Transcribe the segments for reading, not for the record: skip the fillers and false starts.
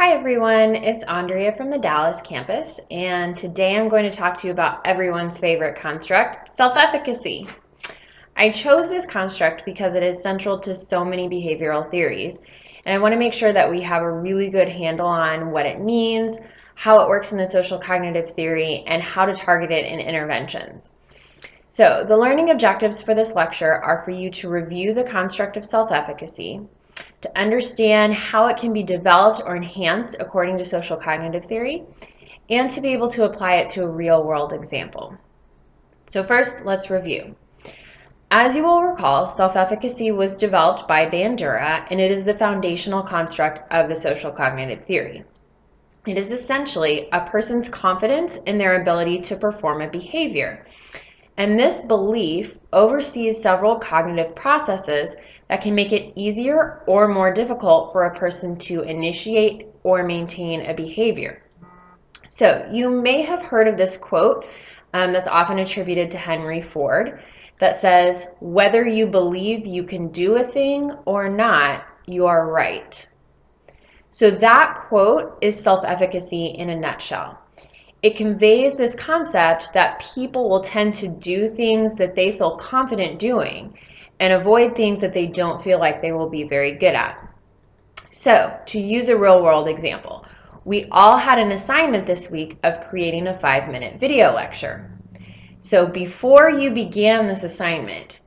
Hi everyone, it's Andrea from the Dallas campus, and today I'm going to talk to you about everyone's favorite construct, self-efficacy. I chose this construct because it is central to so many behavioral theories, and I want to make sure that we have a really good handle on what it means, how it works in the social cognitive theory, and how to target it in interventions. So the learning objectives for this lecture are for you to review the construct of self-efficacy, to understand how it can be developed or enhanced according to social cognitive theory, and to be able to apply it to a real-world example. So first, let's review. As you will recall, self-efficacy was developed by Andrea, and it is the foundational construct of the social cognitive theory. It is essentially a person's confidence in their ability to perform a behavior. And this belief oversees several cognitive processes that can make it easier or more difficult for a person to initiate or maintain a behavior. So you may have heard of this quote that's often attributed to Henry Ford that says, "Whether you believe you can do a thing or not, you are right." So that quote is self-efficacy in a nutshell. It conveys this concept that people will tend to do things that they feel confident doing and avoid things that they don't feel like they will be very good at. So, to use a real-world example, we all had an assignment this week of creating a 5-minute video lecture. So before you began this assignment,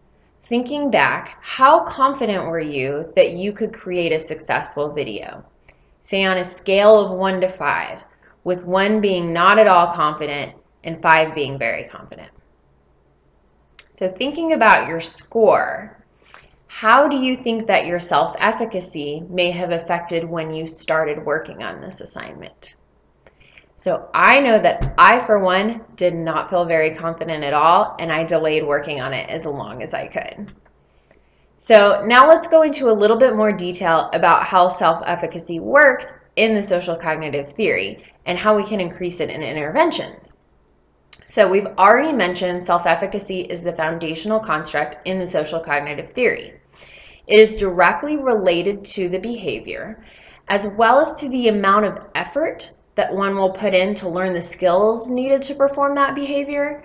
thinking back, how confident were you that you could create a successful video? Say on a scale of 1 to 5. With 1 being not at all confident and 5 being very confident. So thinking about your score, how do you think that your self-efficacy may have affected when you started working on this assignment? So I know that I, for one, did not feel very confident at all, and I delayed working on it as long as I could. So now let's go into a little bit more detail about how self-efficacy works in the social cognitive theory and how we can increase it in interventions. So we've already mentioned self-efficacy is the foundational construct in the social cognitive theory. It is directly related to the behavior, as well as to the amount of effort that one will put in to learn the skills needed to perform that behavior,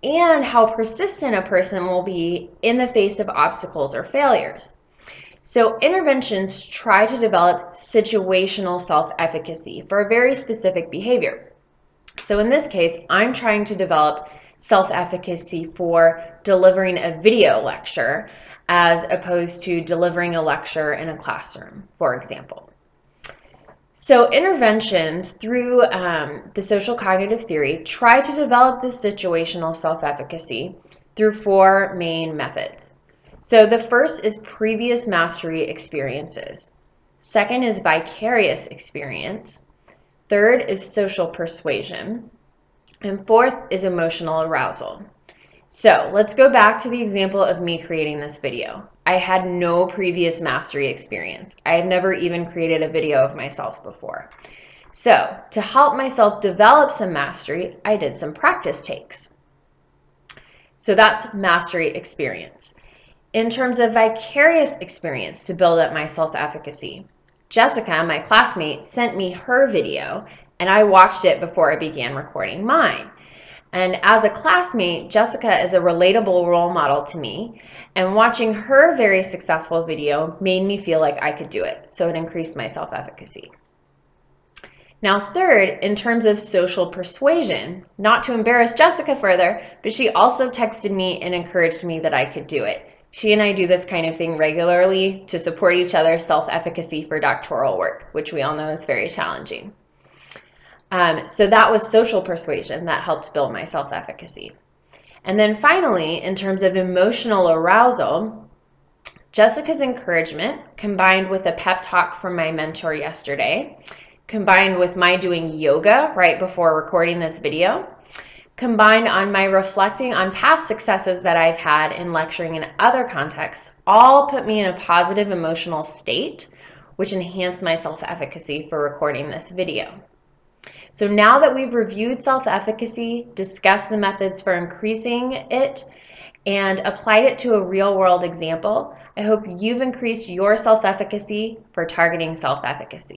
and how persistent a person will be in the face of obstacles or failures. So interventions try to develop situational self-efficacy for a very specific behavior. So in this case, I'm trying to develop self-efficacy for delivering a video lecture as opposed to delivering a lecture in a classroom, for example. So interventions through the social cognitive theory try to develop this situational self-efficacy through 4 main methods. So the first is previous mastery experiences. Second is vicarious experience. Third is social persuasion. And fourth is emotional arousal. So let's go back to the example of me creating this video. I had no previous mastery experience. I have never even created a video of myself before. So to help myself develop some mastery, I did some practice takes. So that's mastery experience. In terms of vicarious experience to build up my self-efficacy, Jessica, my classmate, sent me her video and I watched it before I began recording mine. And as a classmate, Jessica is a relatable role model to me, and watching her very successful video made me feel like I could do it, so it increased my self-efficacy. Now third, in terms of social persuasion, not to embarrass Jessica further, but she also texted me and encouraged me that I could do it. She and I do this kind of thing regularly to support each other's self-efficacy for doctoral work, which we all know is very challenging. So that was social persuasion that helped build my self-efficacy. And then finally, in terms of emotional arousal, Jessica's encouragement combined with a pep talk from my mentor yesterday, combined with my doing yoga right before recording this video, combined on my reflecting on past successes that I've had in lecturing in other contexts, all put me in a positive emotional state, which enhanced my self-efficacy for recording this video. So now that we've reviewed self-efficacy, discussed the methods for increasing it, and applied it to a real-world example, I hope you've increased your self-efficacy for targeting self-efficacy.